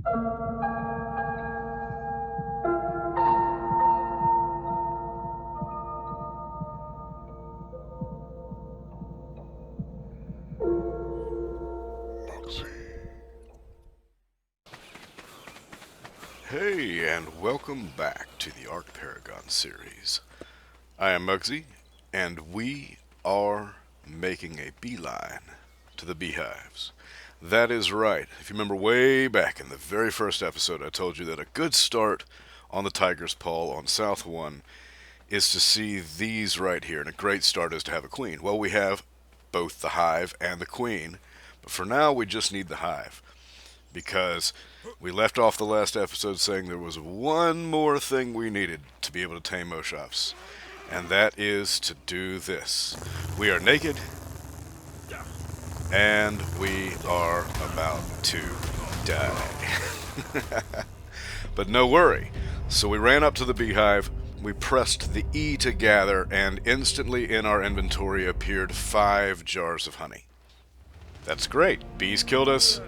Hey, and welcome back to the Paragon series. I am Muggsey, and we are making a beeline to the beehives. That is right. If you remember way back in the very first episode, I told you that a good start on the Tiger's Paw on South 1 is to see these right here, and a great start is to have a queen. Well, we have both the hive and the queen, but for now we just need the hive because we left off the last episode saying there was one more thing we needed to be able to tame Moschops, and that is to do this. We are naked, and we are about to die. But no worry. So we ran up to the beehive, we pressed the E to gather, and instantly in our inventory appeared 5 jars of honey. That's great. Bees killed us,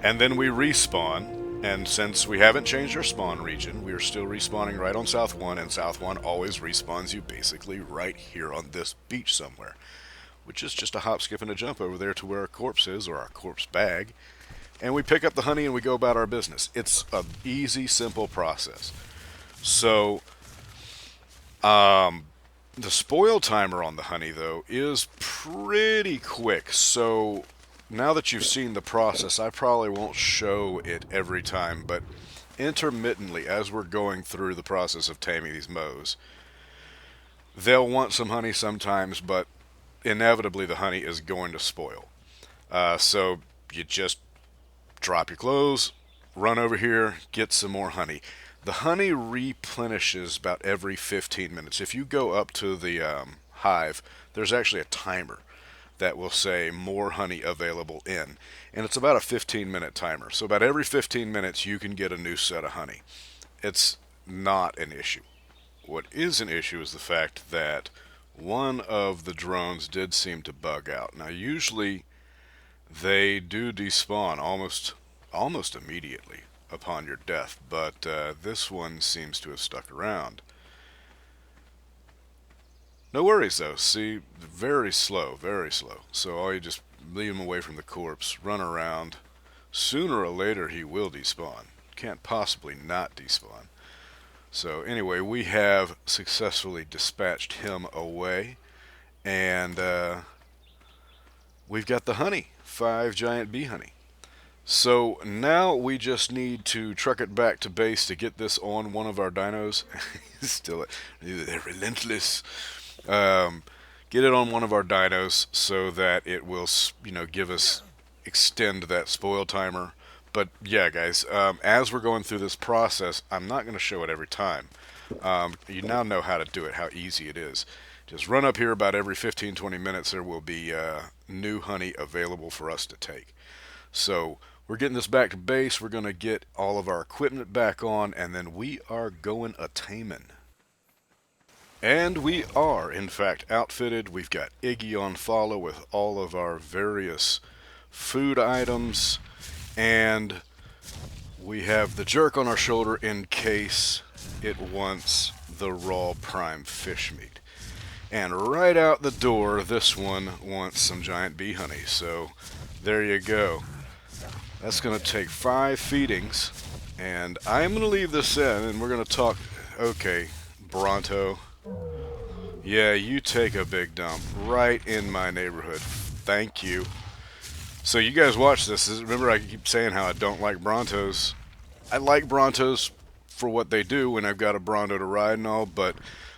and then we respawn, and since we haven't changed our spawn region, we are still respawning right on South 1, and South 1 always respawns you basically right here on this beach somewhere, which is just a hop, skip, and a jump over there to where our corpse is, or our corpse bag, and we pick up the honey and we go about our business. It's an easy, simple process. So, the spoil timer on the honey, though, is pretty quick, so now that you've seen the process, I probably won't show it every time, but intermittently, as we're going through the process of taming these mows, they'll want some honey sometimes, but inevitably the honey is going to spoil. So you just drop your clothes, run over here, get some more honey. The honey replenishes about every 15 minutes. If you go up to the hive, there's actually a timer that will say more honey available in. And it's about a 15-minute timer. So about every 15 minutes you can get a new set of honey. It's not an issue. What is an issue is the fact that one of the drones did seem to bug out. Now usually they do despawn almost immediately upon your death, but this one seems to have stuck around. No worries though, see, very slow, very slow. So all you just leave him away from the corpse, run around. Sooner or later he will despawn. Can't possibly not despawn. So anyway, we have successfully dispatched him away, and we've got the honey, 5 giant bee honey. So now we just need to truck it back to base to get this on one of our dinos. Still, they're relentless. Get it on one of our dinos so that it will, give us, extend that spoil timer. But yeah, guys, as we're going through this process, I'm not going to show it every time. You now know how to do it, how easy it is. Just run up here about every 15-20 minutes. There will be new honey available for us to take. So we're getting this back to base. We're going to get all of our equipment back on, and then we are going a-taming. And we are, in fact, outfitted. We've got Iggy on follow with all of our various food items, and we have the jerk on our shoulder in case it wants the raw prime fish meat. And right out the door, this one wants some giant bee honey. So there you go. That's going to take 5 feedings, and I'm going to leave this in, and we're going to talk. Okay, Bronto. Yeah, you take a big dump right in my neighborhood. Thank you. So you guys watch this. Remember, I keep saying how I don't like Brontos. I like Brontos for what they do when I've got a Bronto to ride and all, but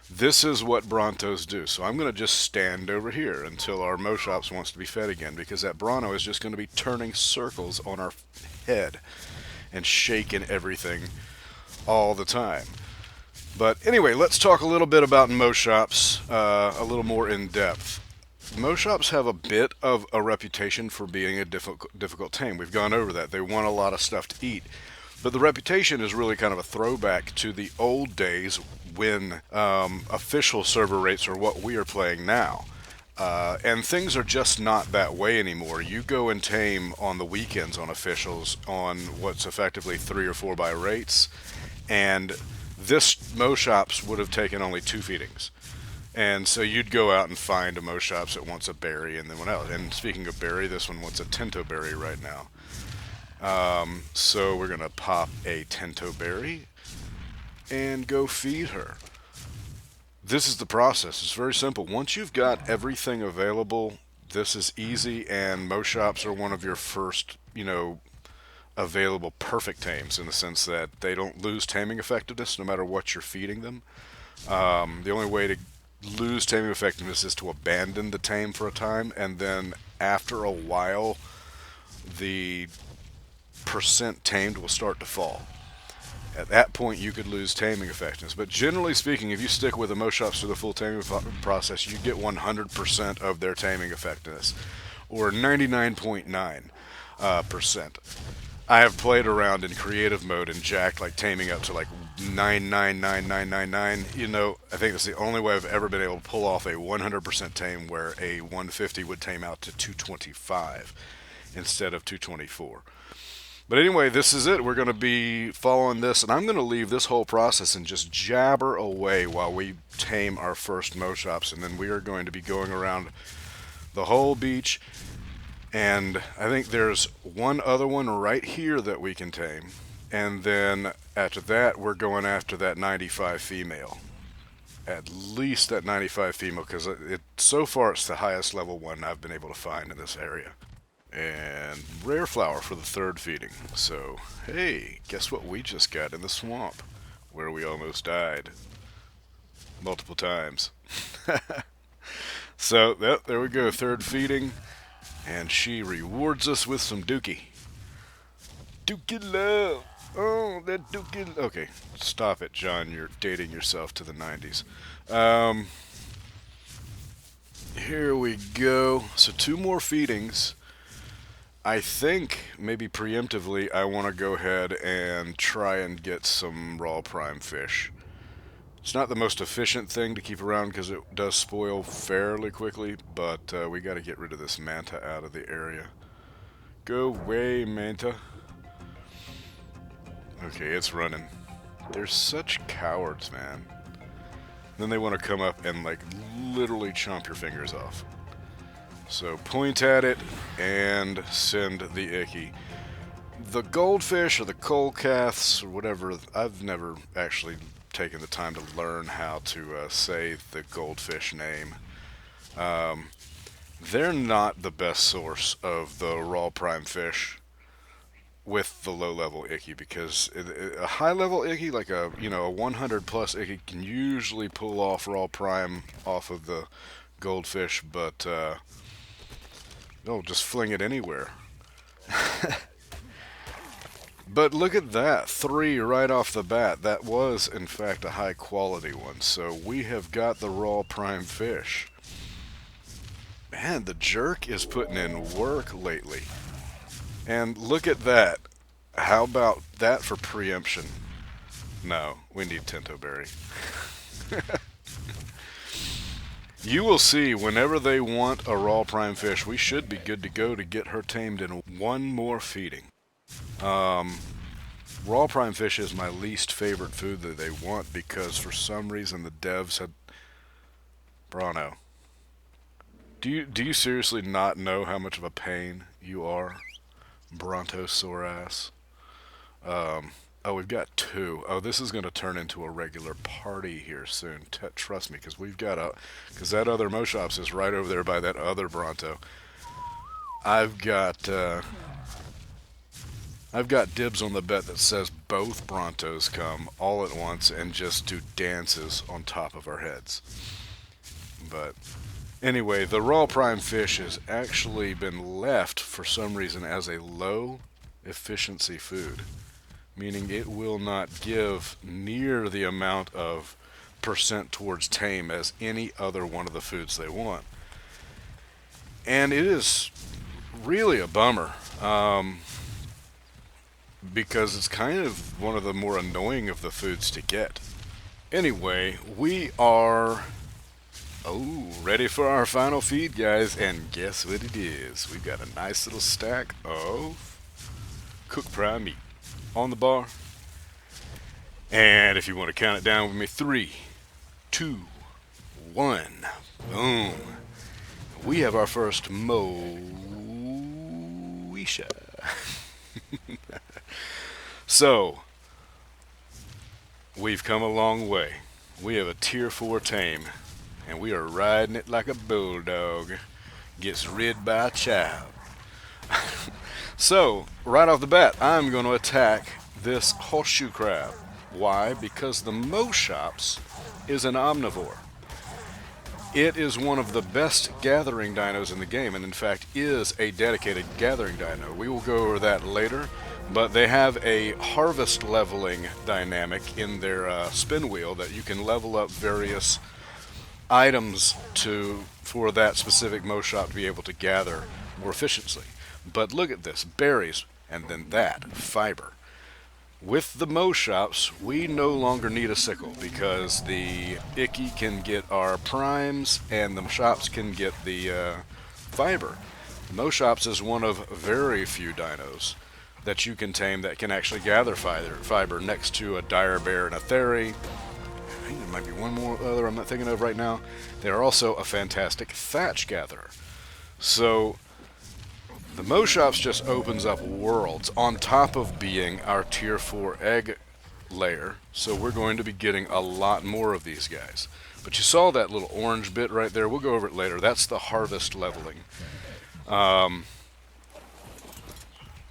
this is what Brontos do. So I'm going to just stand over here until our Moschops wants to be fed again, because that Bronto is just going to be turning circles on our head and shaking everything all the time. But anyway, let's talk a little bit about Moschops, a little more in depth. Moschops have a bit of a reputation for being a difficult tame. We've gone over that. They want a lot of stuff to eat. But the reputation is really kind of a throwback to the old days when official server rates are what we are playing now. And things are just not that way anymore. You go and tame on the weekends on officials on what's effectively 3 or 4 by rates, and this Moschops would have taken only 2 feedings. And so you'd go out and find a Moschops that wants a berry and then one else. And speaking of berry, this one wants a tento berry right now. So we're going to pop a tento berry and go feed her. This is the process. It's very simple. Once you've got everything available, this is easy, and Moschops are one of your first, available perfect tames in the sense that they don't lose taming effectiveness no matter what you're feeding them. The only way to lose taming effectiveness is to abandon the tame for a time, and then after a while, the percent tamed will start to fall. At that point, you could lose taming effectiveness. But generally speaking, if you stick with the Moschops through the full taming process, you get 100% of their taming effectiveness, or 99.9%. I have played around in creative mode and jacked like taming up to like 9999999. I think that's the only way I've ever been able to pull off a 100% tame where a 150 would tame out to 225 instead of 224. But anyway, this is it. We're going to be following this, and I'm going to leave this whole process and just jabber away while we tame our first Moschops, and then we are going to be going around the whole beach, and I think there's one other one right here that we can tame, and then after that, we're going after that 95 female. At least that 95 female, because so far it's the highest level one I've been able to find in this area. And rare flower for the 3rd feeding. So, hey, guess what we just got in the swamp? Where we almost died. Multiple times. So, there we go, 3rd feeding. And she rewards us with some dookie. Dookie love! Oh, that dookie... Okay, stop it, John. You're dating yourself to the 90s. Here we go. So, 2 more feedings. I think, maybe preemptively, I want to go ahead and try and get some raw prime fish. It's not the most efficient thing to keep around because it does spoil fairly quickly, but we got to get rid of this manta out of the area. Go away, manta. Okay, it's running. They're such cowards, man. Then they want to come up and, like, literally chomp your fingers off. So point at it and send the icky. The goldfish or the coalcaths or whatever, I've never actually taken the time to learn how to say the goldfish name. They're not the best source of the raw prime fish with the low level icky, because a high level icky, like a 100 plus icky, can usually pull off raw prime off of the goldfish, but just fling it anywhere. But look at that, 3 right off the bat. That was, in fact, a high quality one. So we have got the raw prime fish. Man, the jerk is putting in work lately. And look at that. How about that for preemption? No, we need Tintoberry. You will see, whenever they want a raw prime fish, we should be good to go to get her tamed in 1 more feeding. Raw prime fish is my least favorite food that they want because for some reason the devs had... Brano. Do you seriously not know how much of a pain you are? Brontos sore ass. Oh, we've got 2. Oh, this is going to turn into a regular party here soon. Trust me, because we've got because that other Moschops is right over there by that other Bronto. I've got dibs on the bet that says both Brontos come all at once and just do dances on top of our heads. But anyway, the raw prime fish has actually been left for some reason as a low efficiency food, meaning it will not give near the amount of percent towards tame as any other one of the foods they want. And it is really a bummer, because it's kind of one of the more annoying of the foods to get. Anyway, we are Oh, ready for our final feed, guys, and guess what it is? We've got a nice little stack of cooked prime meat on the bar. And if you want to count it down with me, 3, 2, 1, boom. We have our first Moesha. So, we've come a long way. We have a tier 4 tame, and we are riding it like a bulldog gets rid by a child. So, right off the bat, I'm going to attack this horseshoe crab. Why? Because the Moschops is an omnivore. It is one of the best gathering dinos in the game, and in fact is a dedicated gathering dino. We will go over that later, but they have a harvest leveling dynamic in their spin wheel that you can level up various items for that specific Moshop to be able to gather more efficiently. But look at this, berries, and then that, fiber. With the Moschops, we no longer need a sickle because the Icky can get our primes and the Moschops can get the fiber. The Moschops is one of very few dinos that you can tame that can actually gather fiber next to a dire bear and a theory. I think there might be one more other I'm not thinking of right now. They are also a fantastic thatch gatherer. So the Moschops just opens up worlds on top of being our tier 4 egg layer, so we're going to be getting a lot more of these guys. But you saw that little orange bit right there. We'll go over it later. That's the harvest leveling.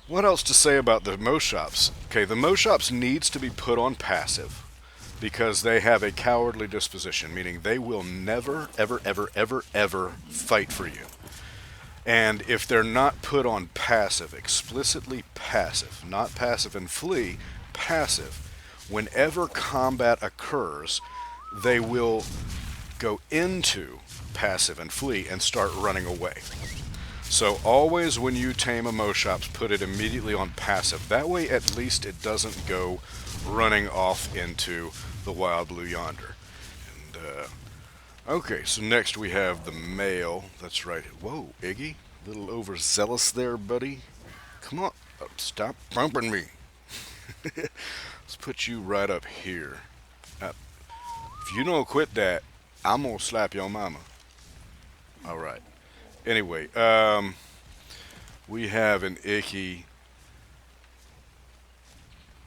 What else to say about the Moschops? Okay, the Moschops needs to be put on passive because they have a cowardly disposition, meaning they will never, ever, ever, ever, ever fight for you. And if they're not put on passive, explicitly passive, not passive and flee, passive, whenever combat occurs, they will go into passive and flee and start running away. So always when you tame a Moschops, put it immediately on passive. That way at least it doesn't go running off into the wild blue yonder. And okay, so next we have the male. That's right. Whoa, Iggy. A little overzealous there, buddy. Come on. Oh, stop bumping me. Let's put you right up here. If you don't quit that, I'm going to slap your mama. All right. Anyway, we have an Icky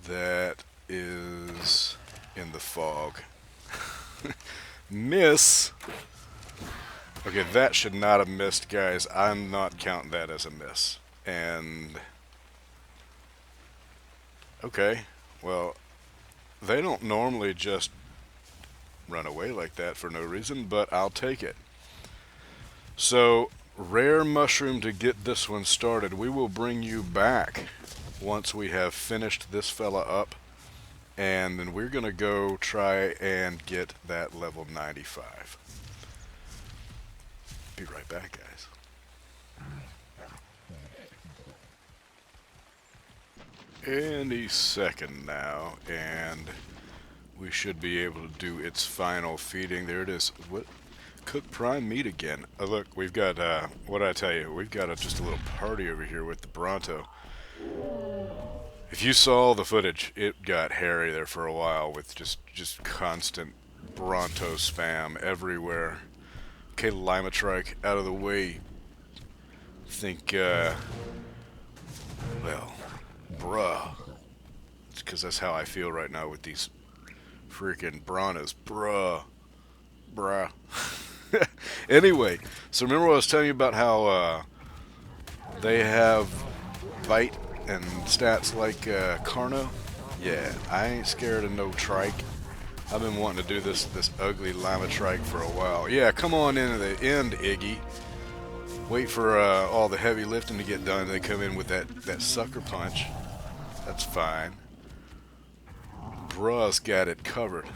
that is in the fog. Miss. Okay, that should not have missed, guys. I'm not counting that as a miss. And okay, well, they don't normally just run away like that for no reason, but I'll take it. So, rare mushroom to get this one started. We will bring you back once we have finished this fella up. And then we're going to go try and get that level 95. Be right back, guys. Any second now, and we should be able to do its final feeding. There it is. What? Cooked prime meat again. Oh, look, we've got, what did I tell you? We've got just a little party over here with the Bronto. If you saw the footage, it got hairy there for a while with just constant Bronto spam everywhere. Okay, Limatrike, out of the way. Think, well, bruh. It's because that's how I feel right now with these freaking Brontos. Bruh. Anyway, so remember what I was telling you about how they have bite and stats like Carno? Yeah, I ain't scared of no trike. I've been wanting to do this ugly Limatrike for a while. Yeah, come on into the end, Iggy. Wait for all the heavy lifting to get done. They come in with that sucker punch. That's fine. Bruh's got it covered.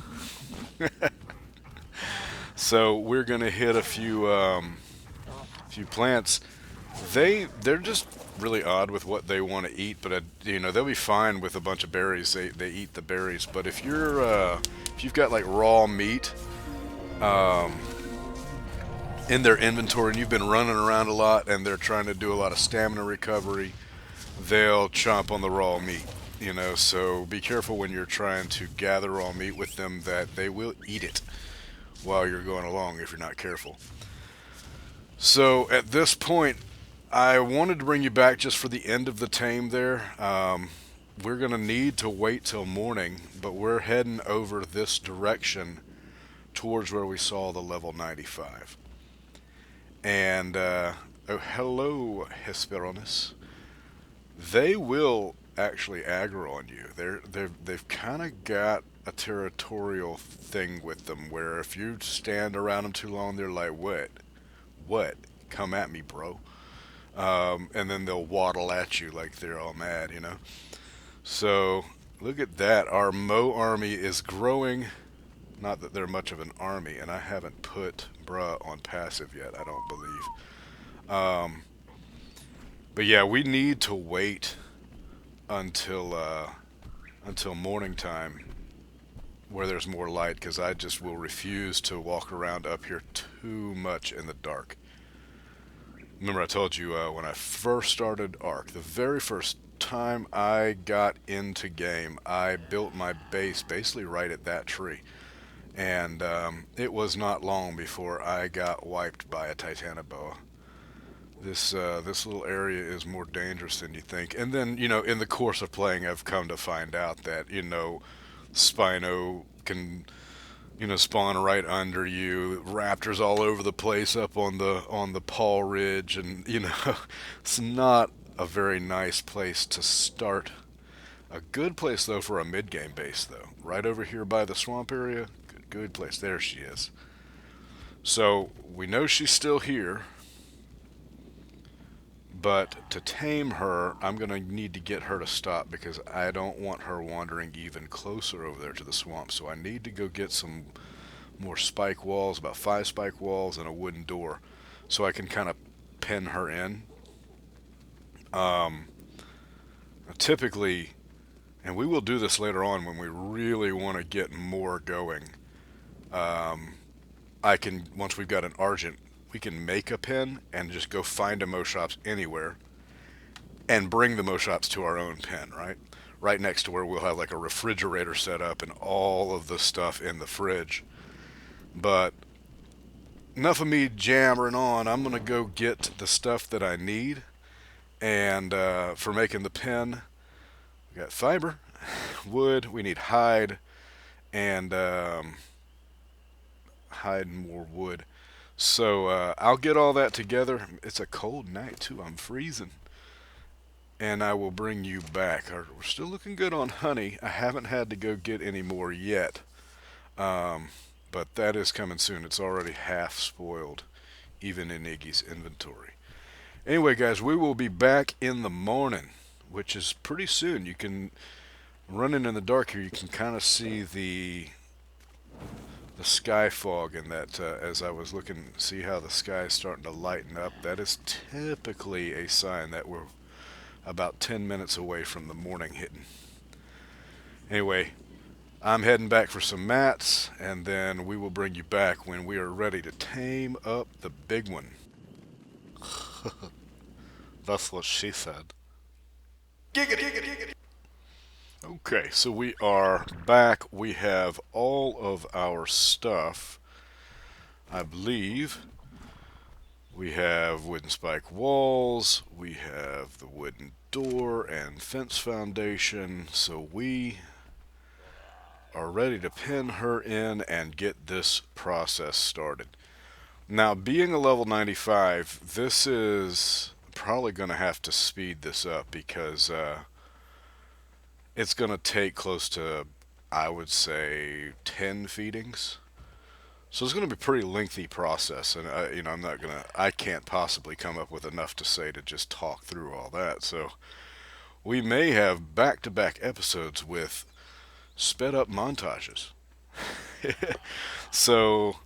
So we're gonna hit a few plants. They're just really odd with what they want to eat, but you know, they'll be fine with a bunch of berries. They eat the berries. But if you've got like raw meat, in their inventory and you've been running around a lot and they're trying to do a lot of stamina recovery, they'll chomp on the raw meat. So be careful when you're trying to gather raw meat with them that they will eat it while you're going along if you're not careful. So at this point, I wanted to bring you back just for the end of the tame there. We're going to need to wait till morning, but we're heading over this direction towards where we saw the level 95. And, oh, hello, Hesperornis. They will actually aggro on you. They've kind of got a territorial thing with them where if you stand around them too long, they're like, what? What? Come at me, bro. And then they'll waddle at you like they're all mad. So look at that. Our Mo army is growing. Not that they're much of an army, and I haven't put bruh on passive yet, I don't believe. Um, but yeah, we need to wait until morning time where there's more light because I just will refuse to walk around up here too much in the dark. Remember I told you when I first started Ark, the very first time I got into game, I built my base basically right at that tree. And it was not long before I got wiped by a Titanoboa. This little area is more dangerous than you think. And then, in the course of playing, I've come to find out that, Spino can, spawn right under you. Raptors all over the place up on the Paul Ridge, and it's not a very nice place to start. A good place though for a mid-game base though. Right over here by the swamp area, good place. There she is. So we know she's still here, but to tame her, I'm going to need to get her to stop because I don't want her wandering even closer over there to the swamp. So I need to go get some more spike walls, about 5 spike walls and a wooden door, so I can kind of pin her in. Um, Typically, and we will do this later on when we really want to get more going. Um, I can, once we've got an Argent, we can make a pen and just go find a Moschops anywhere and bring the Moschops to our own pen, right? Right next to where we'll have like a refrigerator set up and all of the stuff in the fridge. But enough of me jammering on. I'm going to go get the stuff that I need. And for making the pen, we got fiber, wood, we need hide, and hide and more wood. So I'll get all that together. It's a cold night too. I'm freezing. And I will bring you back. We're still looking good on honey. I haven't had to go get any more yet. Um, but that is coming soon. It's already half spoiled, even in Iggy's inventory. Anyway, guys, we will be back in the morning, which is pretty soon. You can, running in the dark here, you can kind of see the sky fog in that as I was looking, see how the sky is starting to lighten up. That is typically a sign that we're about 10 minutes away from the morning hitting. Anyway, I'm heading back for some mats, and then we will bring you back when we are ready to tame up the big one. That's what she said. Giggity, giggity, giggity. Okay, so we are back. We have all of our stuff. I believe we have wooden spike walls. We have the wooden door and fence foundation. So we are ready to pin her in and get this process started. Now, being a level 95, this is probably going to have to speed this up because it's going to take close to, I would say, 10 feedings. So it's going to be a pretty lengthy process, and I can't possibly come up with enough to say to just talk through all that. So we may have back-to-back episodes with sped up montages. So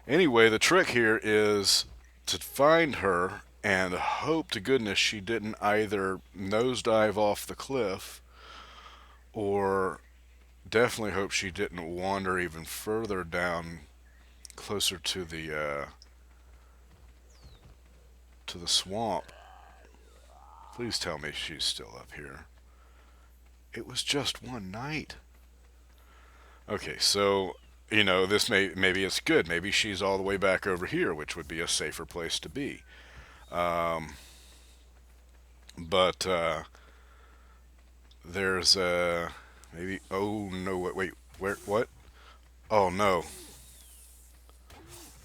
anyway, the trick here is to find her and hope to goodness she didn't either nosedive off the cliff, or definitely hope she didn't wander even further down closer to to the swamp. Please tell me she's still up here. It was just one night. Okay, so this maybe it's good. Maybe she's all the way back over here, which would be a safer place to be. Um, but there's maybe. Oh no! Wait. Where? What? Oh no!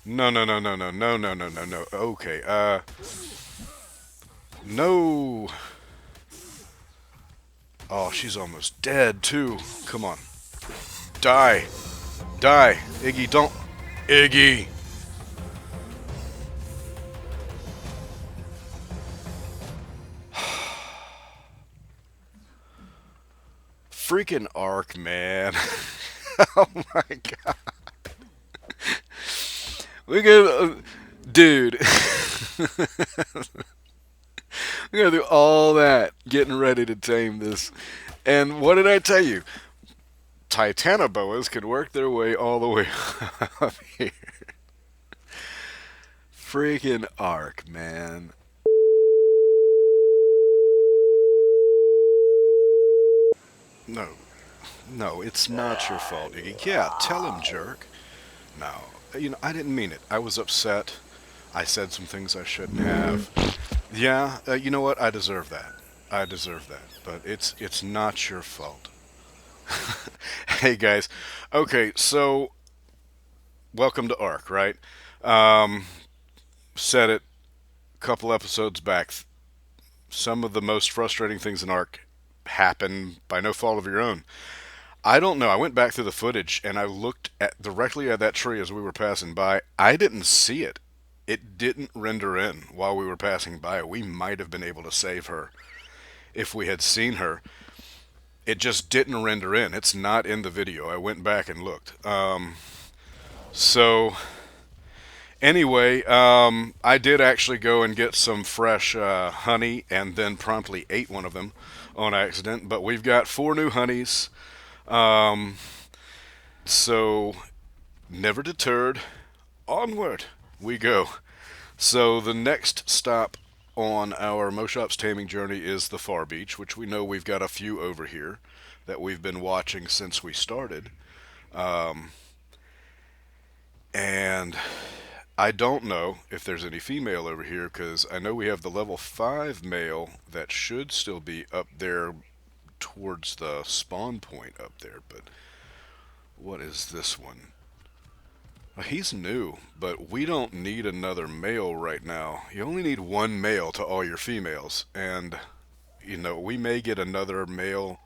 No! No! No! No! No! No! No! No! No! No! Okay. No. Oh, she's almost dead too. Come on. Die. Die. Iggy, don't. Iggy. Freaking Ark, man. Oh my god. Look at. Dude. We gotta do all that getting ready to tame this. And what did I tell you? Titanoboas could work their way all the way up here. Freaking Ark, man. No. No, it's not your fault, Iggy. Yeah, tell him, jerk. No. I didn't mean it. I was upset. I said some things I shouldn't have. Yeah, you know what? I deserve that. I deserve that. But it's not your fault. Hey guys. Okay, so welcome to Ark, right? Said it a couple episodes back. Some of the most frustrating things in Ark happen by no fault of your own. I don't know. I went back through the footage and I looked directly at that tree as we were passing by. I didn't see it. It didn't render in while we were passing by. We might have been able to save her if we had seen her. It just didn't render in. It's not in the video. I went back and looked. So anyway, I did actually go and get some fresh honey and then promptly ate one of them on accident. But we've got 4 new honeys. So never deterred. Onward we go. So the next stop on our Moschops taming journey is the far beach, which we know we've got a few over here that we've been watching since we started. And I don't know if there's any female over here because I know we have the level 5 male that should still be up there towards the spawn point up there. But what is this one? He's new, but we don't need another male right now. You only need 1 male to all your females, and we may get another male.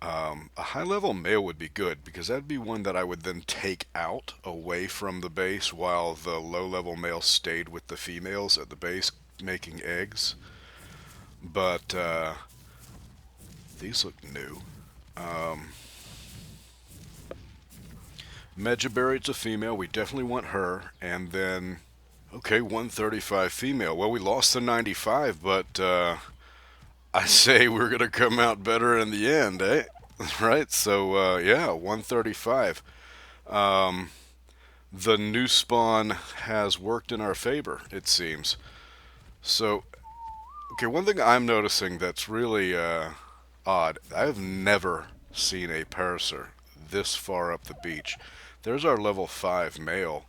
A high-level male would be good because that'd be one that I would then take out away from the base while the low-level male stayed with the females at the base making eggs. But these look new. Medjaberry's a female. We definitely want her. And then, okay, 135 female. Well, we lost the 95, but I say we're going to come out better in the end, eh? Right? So, yeah, 135. The new spawn has worked in our favor, it seems. So, okay, one thing I'm noticing that's really odd. I've never seen a parasaur this far up the beach. There's our level 5 male.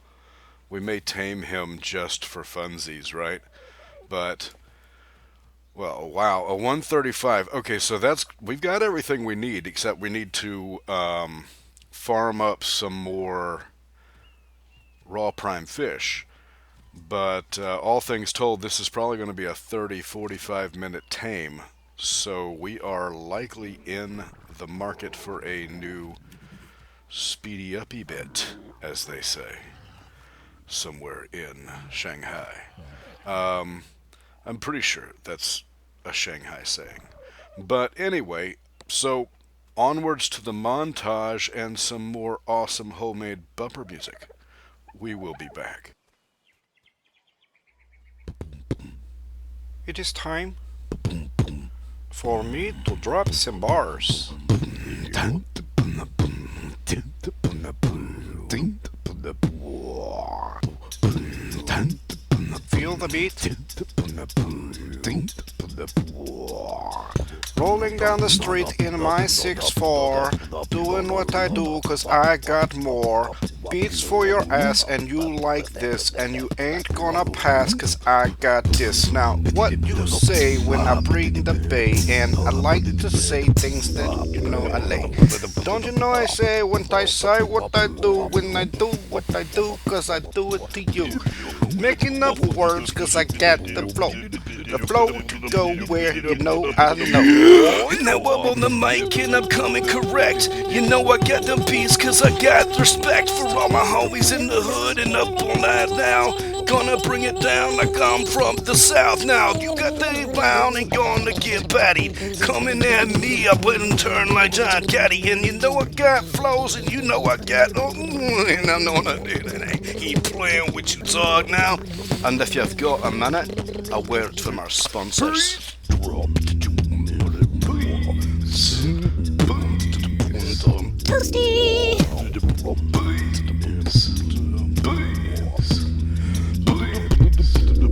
We may tame him just for funsies, right? But, well, wow, a 135. Okay, so we've got everything we need, except we need to farm up some more raw prime fish. But all things told, this is probably going to be a 30-45 minute tame. So we are likely in the market for a new speedy uppy bit, as they say, somewhere in Shanghai. I'm pretty sure that's a Shanghai saying. But anyway, so onwards to the montage and some more awesome homemade bumper music. We will be back. It is time for me to drop some bars. Feel the beat. Rolling down the street in my 6'4", doing what I do cause I got more beats for your ass and you like this and you ain't gonna pass cause I got this. Now what you say when I bring the bay, and I like to say things that you know I lay. Don't you know I say when I say what I do when I do what I do cause I do it to you. Making up words cause I got the flow. The flow to go where you know I know. Now I'm on the mic and I'm coming correct. You know I got the beats cause I got respect for all my homies in the hood and up on that now. Gonna bring it down like I'm from the south now. You got the bound and gonna get battied. Coming at me, I wouldn't turn like John Caddy. And you know I got flows and you know I got and I know I did it. Ain't playing with you dog now. And if you've got a minute, a word from our sponsors.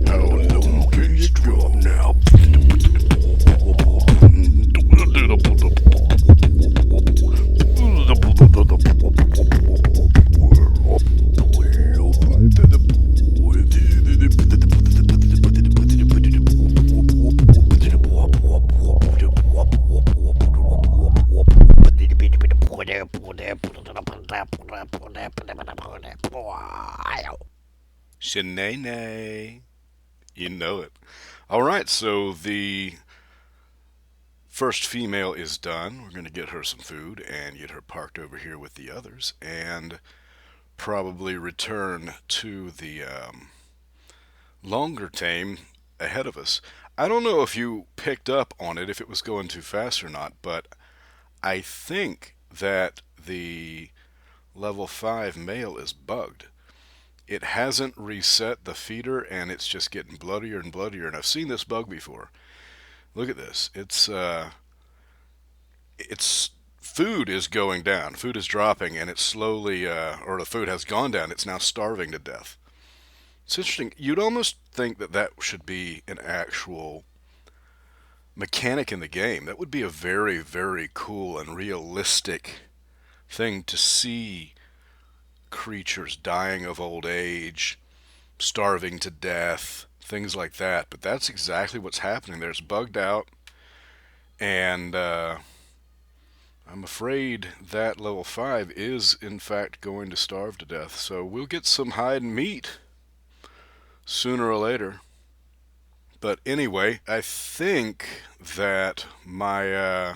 How low can you drop now? Shenanay. You know it. Alright, so the first female is done. We're going to get her some food and get her parked over here with the others and probably return to the longer tame ahead of us. I don't know if you picked up on it, if it was going too fast or not, but I think that the level 5 male is bugged. It hasn't reset the feeder and it's just getting bloodier and bloodier, and I've seen this bug before. Look at this. It's food is going down, food is dropping, and it's slowly or the food has gone down, it's now starving to death. It's interesting. You'd almost think that that should be an actual mechanic in the game. That would be a very, very cool and realistic thing to see creatures dying of old age, starving to death, things like that. But that's exactly what's happening. There's bugged out, and I'm afraid that level 5 is in fact going to starve to death. So we'll get some hide and meat sooner or later. But anyway, I think that my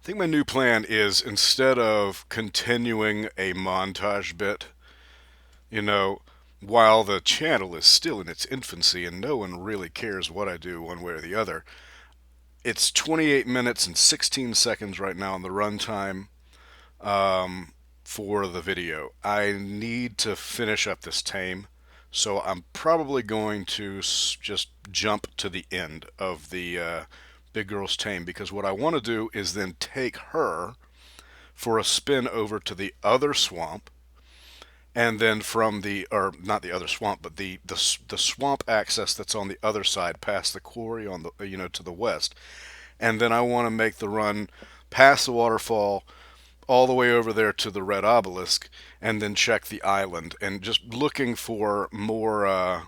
new plan is, instead of continuing a montage bit, you know, while the channel is still in its infancy and no one really cares what I do one way or the other, it's 28 minutes and 16 seconds right now on the runtime for the video. I need to finish up this tame, so I'm probably going to just jump to the end of the Big Girl's tame, because what I want to do is then take her for a spin over to the other swamp, and then from the, or not the other swamp, but the swamp access that's on the other side past the quarry on the, you know, to the west. And then I want to make the run past the waterfall all the way over there to the red obelisk, and then check the island, and just looking for more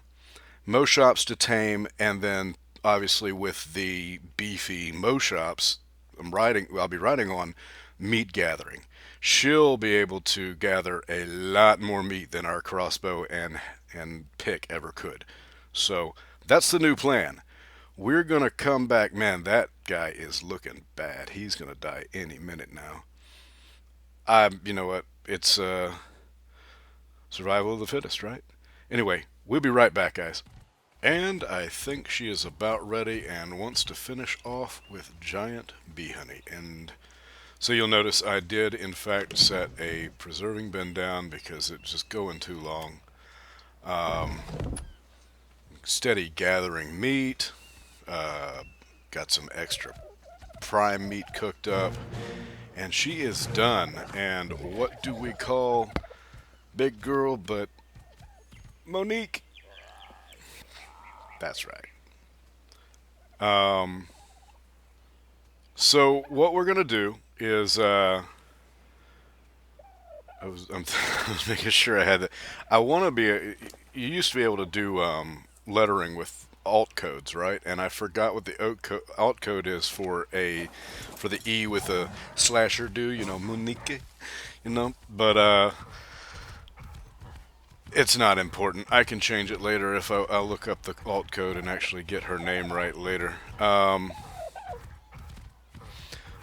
Moschops to tame, and then obviously with the beefy Moschops I'll be riding on meat gathering. She'll be able to gather a lot more meat than our crossbow and pick ever could. So that's the new plan. We're gonna come back. Man, that guy is looking bad. He's gonna die any minute now. You know what? It's survival of the fittest, right? Anyway, we'll be right back, guys. And I think she is about ready and wants to finish off with giant bee honey. And so you'll notice I did in fact set a preserving bin down because it's just going too long. Steady gathering meat. Got some extra prime meat cooked up. And she is done. And what do we call Big Girl but Monique? That's right. So what we're gonna do is I was making sure I had that. I want to be. You used to be able to do lettering with alt codes, right? And I forgot what the alt code is for the E with a slasher do. You know, Monique. You know, but it's not important. I can change it later if I'll look up the alt code and actually get her name right later.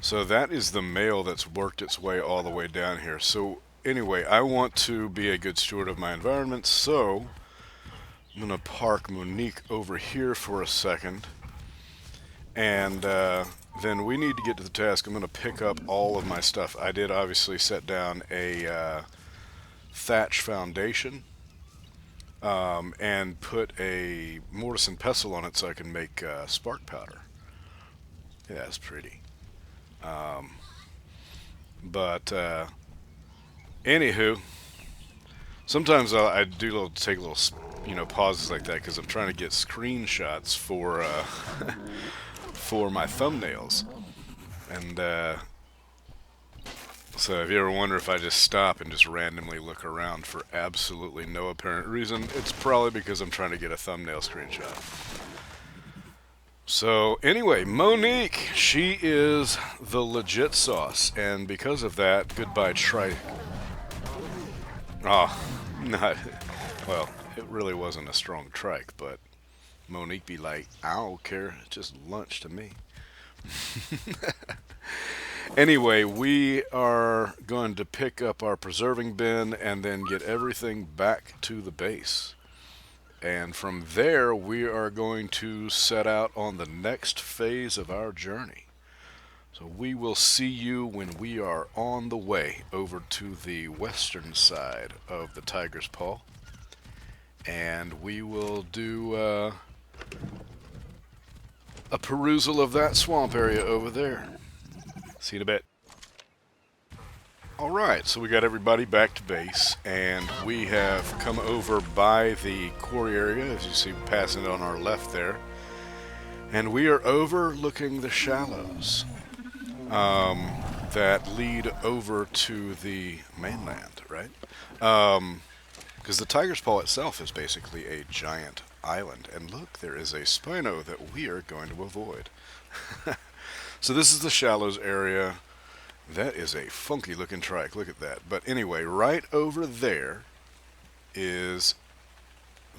So that is the mail that's worked its way all the way down here. So anyway, I want to be a good steward of my environment, so I'm going to park Monique over here for a second. And then we need to get to the task. I'm going to pick up all of my stuff. I did obviously set down a thatch foundation and put a mortise and pestle on it so I can make spark powder. Yeah, that's pretty. But anywho, sometimes I do take little pauses like that because I'm trying to get screenshots for for my thumbnails, and so if you ever wonder if I just stop and just randomly look around for absolutely no apparent reason, it's probably because I'm trying to get a thumbnail screenshot. So anyway, Monique, she is the legit sauce, and because of that, goodbye not, well, it really wasn't a strong trike, but Monique be like, I don't care, it's just lunch to me. Anyway, we are going to pick up our preserving bin and then get everything back to the base. And from there, we are going to set out on the next phase of our journey. So we will see you when we are on the way over to the western side of the Tiger's Paw. And we will do a perusal of that swamp area over there. See you in a bit. Alright, so we got everybody back to base, and we have come over by the quarry area, as you see passing it on our left there. And we are overlooking the shallows that lead over to the mainland, right? Because the Tiger's Paw itself is basically a giant island. And look, there is a Spino that we are going to avoid. So this is the shallows area. That is a funky looking trike. Look at that. But anyway, right over there is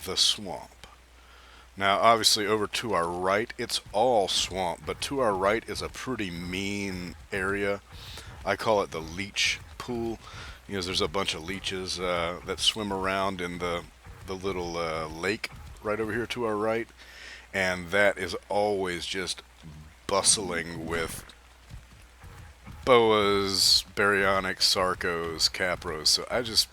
the swamp. Now, obviously, over to our right, it's all swamp. But to our right is a pretty mean area. I call it the leech pool. You know, there's a bunch of leeches that swim around in the little lake right over here to our right. And that is always just bustling with boas, baryonyx, sarcos, capros. So I just,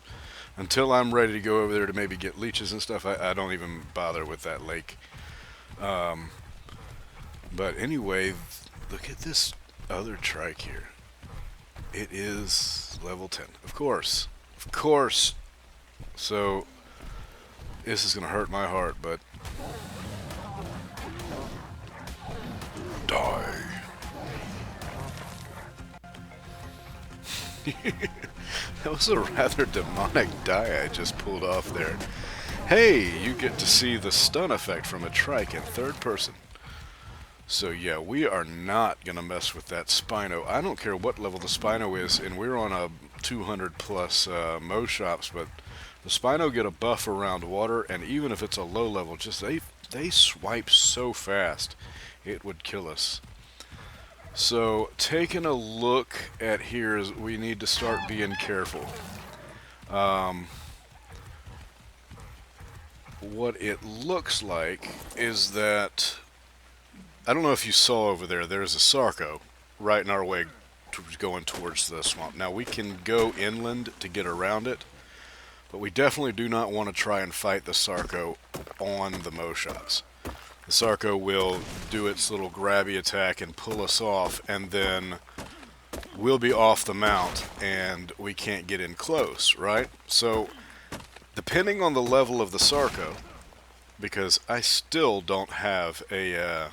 until I'm ready to go over there to maybe get leeches and stuff, I don't even bother with that lake. But anyway, look at this other trike here. It is level 10. Of course. Of course. So this is going to hurt my heart, but die. That was a rather demonic die I just pulled off there. Hey, you get to see the stun effect from a trike in third person. So yeah, we are not going to mess with that Spino. I don't care what level the Spino is, and we're on a 200 plus Moschops, but the Spino get a buff around water, and even if it's a low level, just they swipe so fast, it would kill us. So, taking a look at here, is we need to start being careful. What it looks like is that, I don't know if you saw over there, there's a Sarco right in our way going towards the swamp. Now, we can go inland to get around it, but we definitely do not want to try and fight the Sarco on the Moschops. The Sarco will do its little grabby attack and pull us off, and then we'll be off the mount and we can't get in close, right? So, depending on the level of the Sarco, because I still don't have a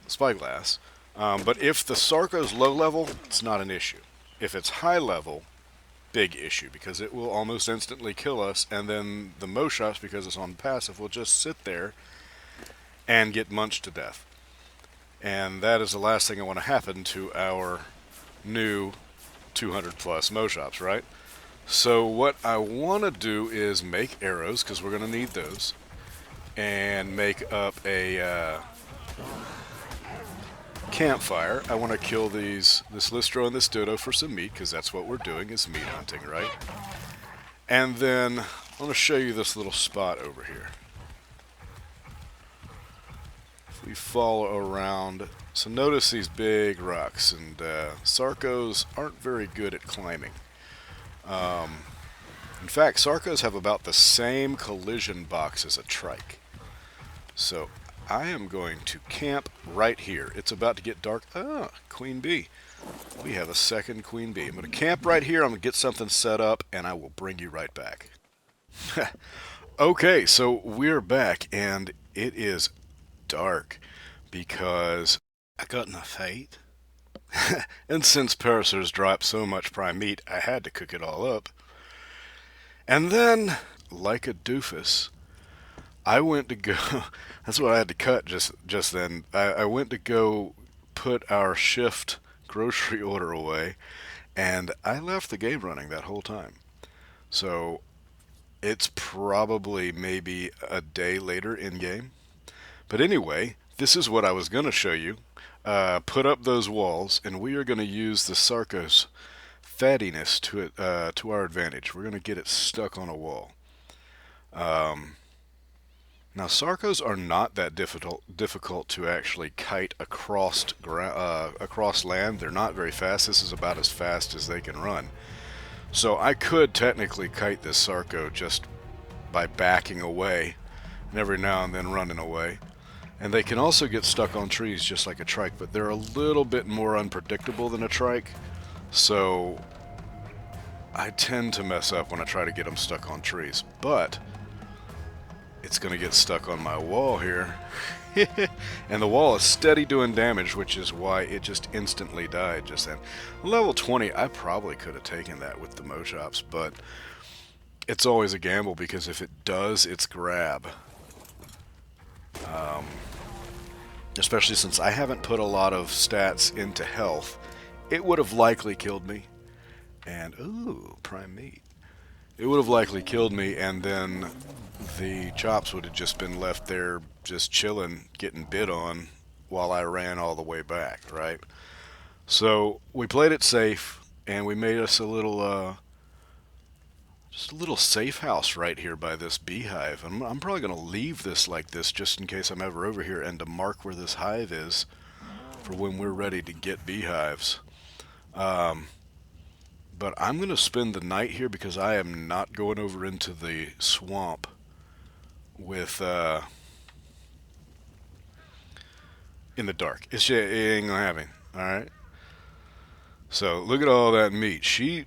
spyglass. But if the Sarco's low level, it's not an issue. If it's high level, big issue, because it will almost instantly kill us, and then the Moschops, because it's on passive, will just sit there and get munched to death. And that is the last thing I want to happen to our new 200 plus Moschops, right? So what I want to do is make arrows, because we're going to need those, and make up a campfire. I want to kill this Listro and this Dodo for some meat, because that's what we're doing, is meat hunting, right? And then I want to show you this little spot over here. If we follow around, so notice these big rocks, and Sarcos aren't very good at climbing. In fact, Sarcos have about the same collision box as a trike. So I am going to camp right here. It's about to get dark. Ah, queen bee. We have a second queen bee. I'm going to camp right here. I'm going to get something set up, and I will bring you right back. Okay, so we're back, and it is dark because I got in a fight. And since Paracers dropped so much prime meat, I had to cook it all up. And then, like a doofus, I went to go, that's what I had to cut just then. I went to go put our shift grocery order away, and I left the game running that whole time. So it's probably maybe a day later in game. But anyway, this is what I was going to show you. Put up those walls, and we are going to use the Sarcos fattiness to our advantage. We're going to get it stuck on a wall. Now, Sarcos are not that difficult to actually kite across land. They're not very fast. This is about as fast as they can run. So I could technically kite this Sarco just by backing away, and every now and then running away. And they can also get stuck on trees just like a trike, but they're a little bit more unpredictable than a trike. So I tend to mess up when I try to get them stuck on trees. But it's going to get stuck on my wall here. And the wall is steady doing damage, which is why it just instantly died just then. Level 20, I probably could have taken that with the Moschops, but it's always a gamble, because if it does its grab, especially since I haven't put a lot of stats into health, it would have likely killed me. And, ooh, prime meat. It would have likely killed me, and then the chops would have just been left there just chilling, getting bid on while I ran all the way back, right? So we played it safe, and we made us a little just a little safe house right here by this beehive. I'm probably going to leave this like this just in case I'm ever over here, and to mark where this hive is for when we're ready to get beehives. But I'm going to spend the night here because I am not going over into the swamp with in the dark. It ain't gonna happen. All right. So look at all that meat. She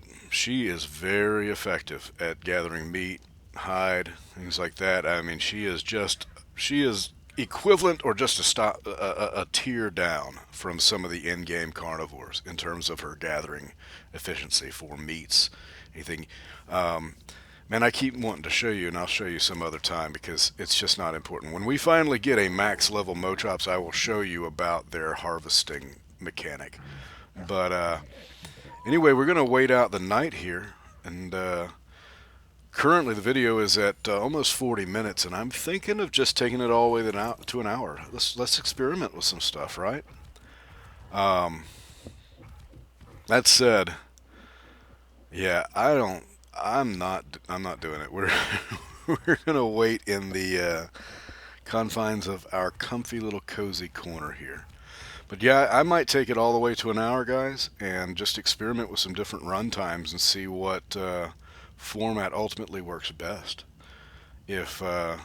is very effective at gathering meat, hide, things like that. I mean, she is equivalent or just a tier down from some of the in-game carnivores in terms of her gathering efficiency for meats, anything. Man, I keep wanting to show you, and I'll show you some other time because it's just not important. When we finally get a max level Moschops, I will show you about their harvesting mechanic. But anyway, we're going to wait out the night here, and currently the video is at almost 40 minutes, and I'm thinking of just taking it all the way to an hour. Let's experiment with some stuff, right? That said, yeah, I'm not doing it. We're we're gonna wait in the confines of our comfy little cozy corner here. But yeah, I might take it all the way to an hour, guys, and just experiment with some different run times and see what format ultimately works best. If I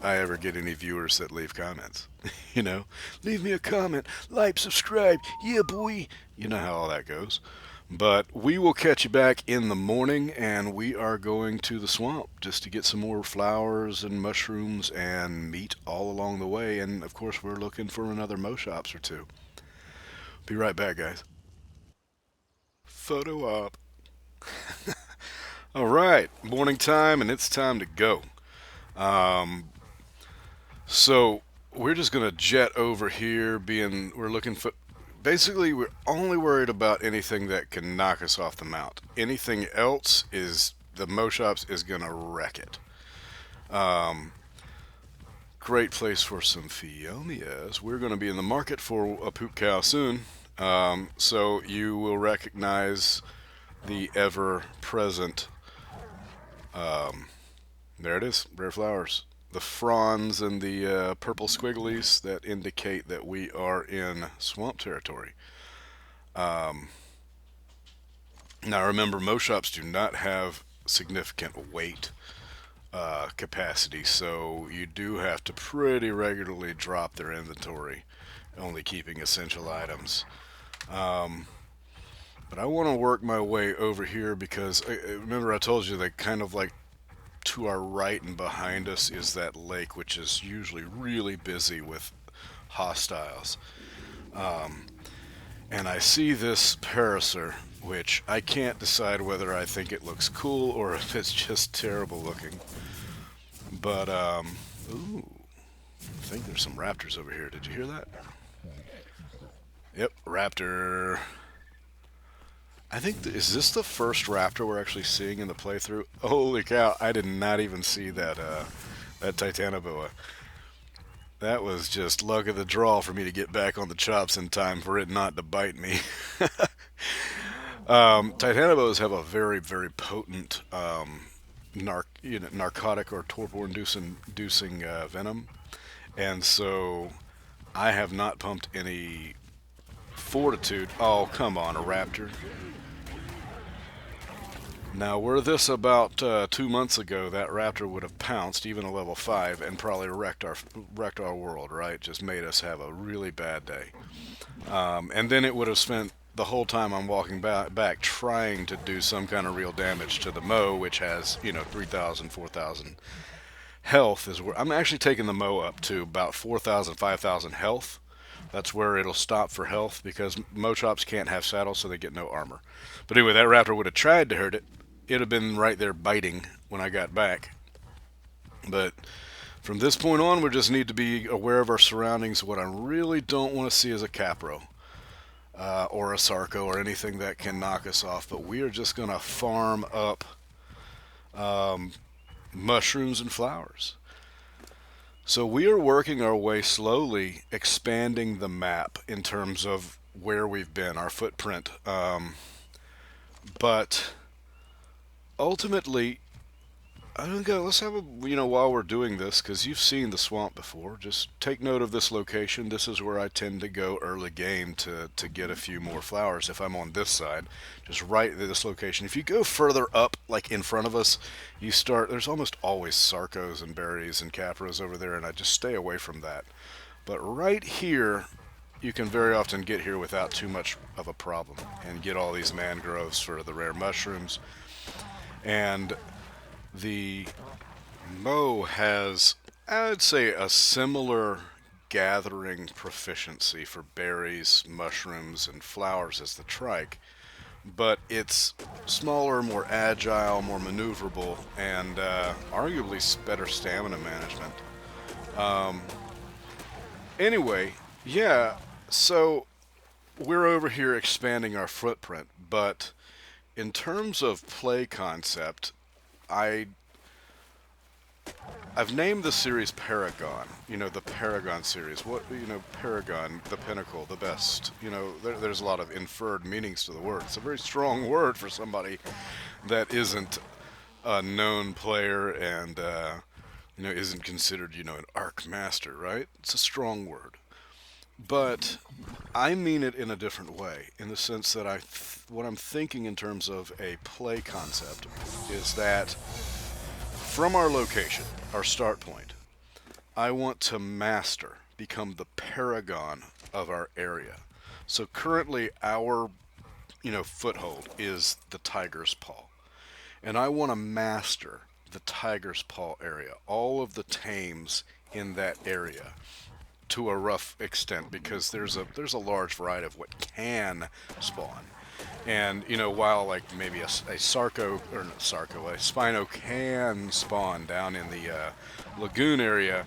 ever get any viewers that leave comments, you know, leave me a comment, like, subscribe, yeah, boy. You know how all that goes. But we will catch you back in the morning, and we are going to the swamp just to get some more flowers and mushrooms and meat all along the way. And of course, we're looking for another Moschops or two. Be right back, guys. Photo op. All right, morning time, and it's time to go. Um, so we're just gonna jet over here. Being we're looking for. Basically, we're only worried about anything that can knock us off the mount. Anything else is the Moschops is gonna wreck it. Um, Great place for some Phiomias. We're going to be in the market for a poop cow soon. So you will recognize the ever-present, there it is, rare flowers. The fronds and the purple squigglies that indicate that we are in swamp territory. Um, Now remember, Moschops do not have significant weight capacity, so you do have to pretty regularly drop their inventory, only keeping essential items. Um, but I want to work my way over here because remember I told you that kind of like to our right and behind us is that lake, which is usually really busy with hostiles. Um, and I see this parasaur, which I can't decide whether I think it looks cool or if it's just terrible looking. But, ooh, I think there's some raptors over here. Did you hear that? Yep, raptor. I think, is this the first raptor we're actually seeing in the playthrough? Holy cow, I did not even see that, that Titanoboa. That was just luck of the draw for me to get back on the chops in time for it not to bite me. Titanoboas have a very, very potent narcotic or torpor-inducing venom, and so I have not pumped any fortitude. Oh, come on, a raptor. Now, were this about 2 months ago, that raptor would have pounced, even a level 5, and probably wrecked our world, right? Just made us have a really bad day. And then it would have spent the whole time I'm walking back trying to do some kind of real damage to the Mo, which has, 3,000, 4,000 health. Is where I'm actually taking the Mo up to about 4,000, 5,000 health. That's where it'll stop for health because Moschops can't have saddles, so they get no armor. But anyway, that raptor would have tried to hurt it. It'd have been right there biting when I got back. But from this point on, we just need to be aware of our surroundings. What I really don't want to see is a Capro. Or a Sarco or anything that can knock us off, but we are just going to farm up mushrooms and flowers. So we are working our way slowly, expanding the map in terms of where we've been, our footprint. But ultimately, I don't go. Let's have a, while we're doing this, because you've seen the swamp before, just take note of this location. This is where I tend to go early game to get a few more flowers if I'm on this side. Just right at this location. If you go further up, like in front of us, there's almost always Sarcos and berries and Capras over there, and I just stay away from that. But right here, you can very often get here without too much of a problem and get all these mangroves for the rare mushrooms. And the Mo has, I'd say, a similar gathering proficiency for berries, mushrooms, and flowers as the trike, but it's smaller, more agile, more maneuverable, and arguably better stamina management. Anyway, yeah, so we're over here expanding our footprint, but in terms of play concept, I've named the series Paragon, the Paragon series. Paragon, the pinnacle, the best. There's a lot of inferred meanings to the word. It's a very strong word for somebody that isn't a known player and, isn't considered, an arc master, right? It's a strong word. But I mean it in a different way, in the sense that what I'm thinking in terms of a play concept is that from our location, our start point, I want to become the paragon of our area. So currently our foothold is the tiger's paw. And I want to master the tiger's paw area, all of the tames in that area to a rough extent, because there's a large variety of what can spawn. And while like maybe a sarco or not sarco, a spino can spawn down in the lagoon area,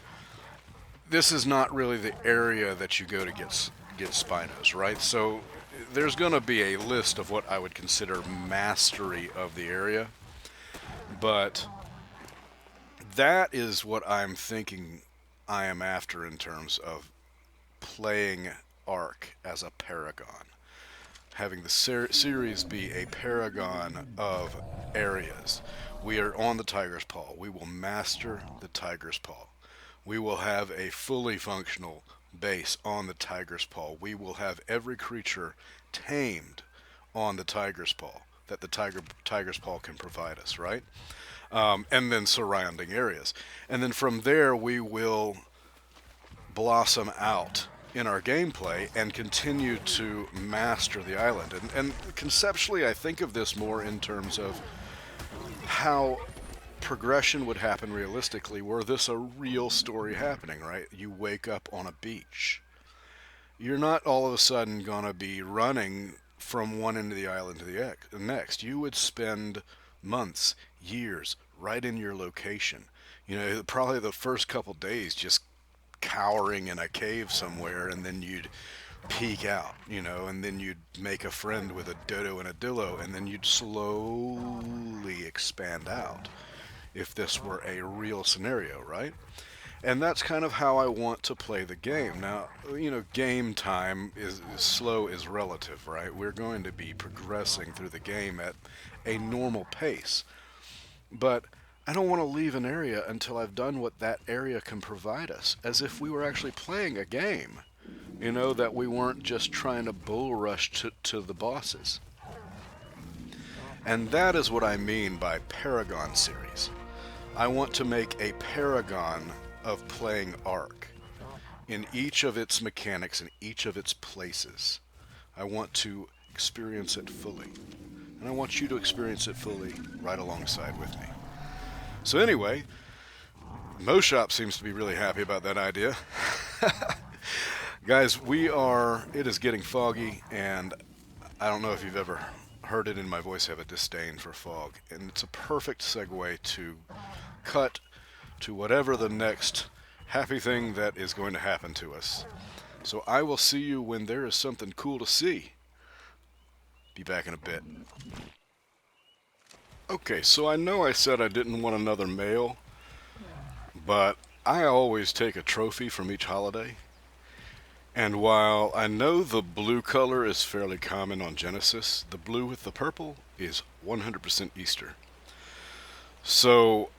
this is not really the area that you go to get spinos, right? So there's going to be a list of what I would consider mastery of the area, but that is what I'm thinking I am after in terms of playing Ark as a Paragon. Having the series be a Paragon of areas. We are on the Tiger's Paw. We will master the Tiger's Paw. We will have a fully functional base on the Tiger's Paw. We will have every creature tamed on the Tiger's Paw that the Tiger's Paw can provide us, right? And then surrounding areas. And then from there, we will blossom out in our gameplay and continue to master the island. And conceptually, I think of this more in terms of how progression would happen realistically, were this a real story happening, right? You wake up on a beach. You're not all of a sudden going to be running from one end of the island to the next. You would spend months, years, right in your location. Probably the first couple days just cowering in a cave somewhere, and then you'd peek out, and then you'd make a friend with a dodo and a dillo, and then you'd slowly expand out if this were a real scenario, right? And that's kind of how I want to play the game. Now, game time is slow is relative, right? We're going to be progressing through the game at a normal pace. But I don't want to leave an area until I've done what that area can provide us, as if we were actually playing a game. That we weren't just trying to bull rush to the bosses. And that is what I mean by Paragon series. I want to make a Paragon of playing Ark in each of its mechanics and each of its places. I want to experience it fully. And I want you to experience it fully right alongside with me. So anyway, Moschops seems to be really happy about that idea. Guys, it is getting foggy, and I don't know if you've ever heard it in my voice, I have a disdain for fog. And it's a perfect segue to cut to whatever the next happy thing that is going to happen to us. So I will see you when there is something cool to see. Be back in a bit. Okay, so I know I said I didn't want another mail, but I always take a trophy from each holiday. And while I know the blue color is fairly common on Genesis, the blue with the purple is 100% Easter. So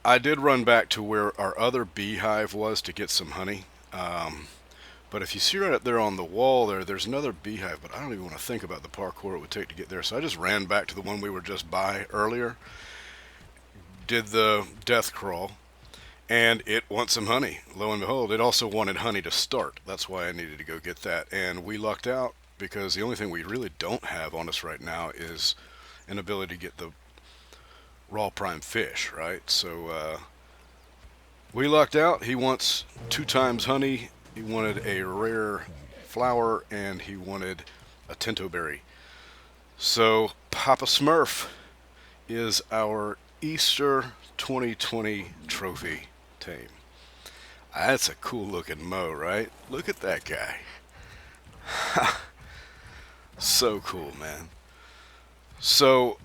I did run back to where our other beehive was to get some honey. But if you see right up there on the wall there's another beehive, but I don't even want to think about the parkour it would take to get there. So I just ran back to the one we were just by earlier, did the death crawl, and it wants some honey. Lo and behold, it also wanted honey to start. That's why I needed to go get that. And we lucked out, because the only thing we really don't have on us right now is an ability to get the raw prime fish, right? So we lucked out. He wants 2 times honey. He wanted a rare flower, and he wanted a tinto berry. So Papa Smurf is our Easter 2020 trophy tame. That's a cool looking mo, right? Look at that guy. So cool, man. So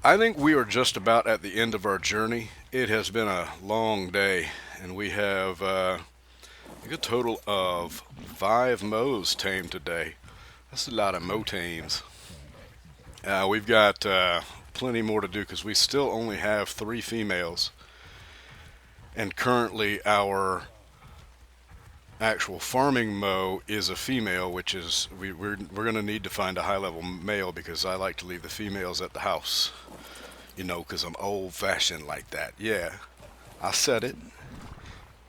I think we are just about at the end of our journey. It has been a long day, and we have a total of 5 mows tamed today. That's a lot of mo tames. We've got plenty more to do, because we still only have 3 females, and currently our actual farming mow is a female, which is we're going to need to find a high level male, because I like to leave the females at the house, because I'm old fashioned like that. Yeah, I said it.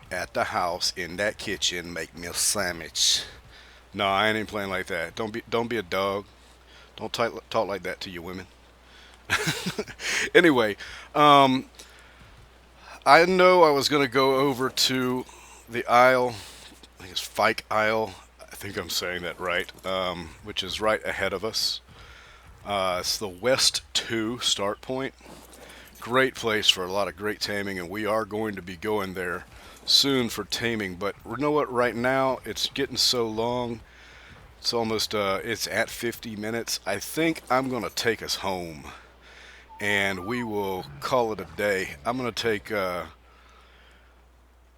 At the house, in that kitchen, make me a sandwich. No, I ain't playing like that. Don't be a dog. Don't talk like that to you women. Anyway, um, I know I was going to go over to the Isle, I think it's Fike Isle, I think I'm saying that right, which is right ahead of us. It's the West 2 start point. Great place for a lot of great taming, and we are going to be going there soon for taming. But you know what? Right now, it's getting so long. It's almost, it's at 50 minutes. I think I'm going to take us home, and we will call it a day. I'm going to take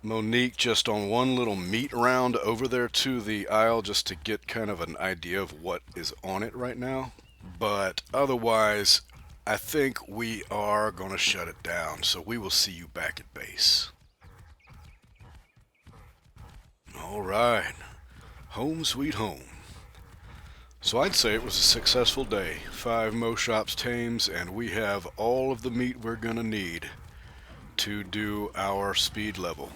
Monique just on one little meat round over there to the Isle just to get kind of an idea of what is on it right now. But otherwise, I think we are going to shut it down. So we will see you back at base. All right. Home sweet home. So I'd say it was a successful day. 5 Moschops tames, and we have all of the meat we're going to need to do our speed level.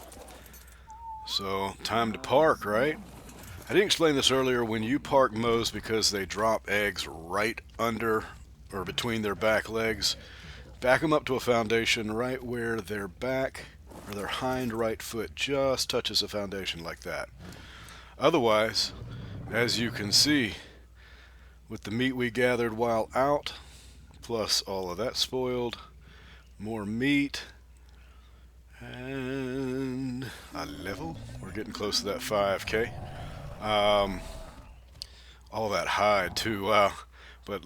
So, time to park, right? I didn't explain this earlier. When you park mows, because they drop eggs right under or between their back legs, back them up to a foundation right where their back or their hind right foot just touches the foundation like that. Otherwise, as you can see, with the meat we gathered while out, plus all of that spoiled, more meat, and a level. We're getting close to that 5K. All that hide too. But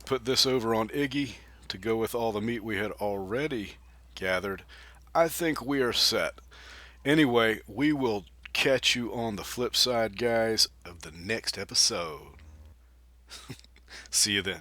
put this over on Iggy to go with all the meat we had already gathered. I think we are set. Anyway, we will catch you on the flip side, guys, of the next episode. See you then.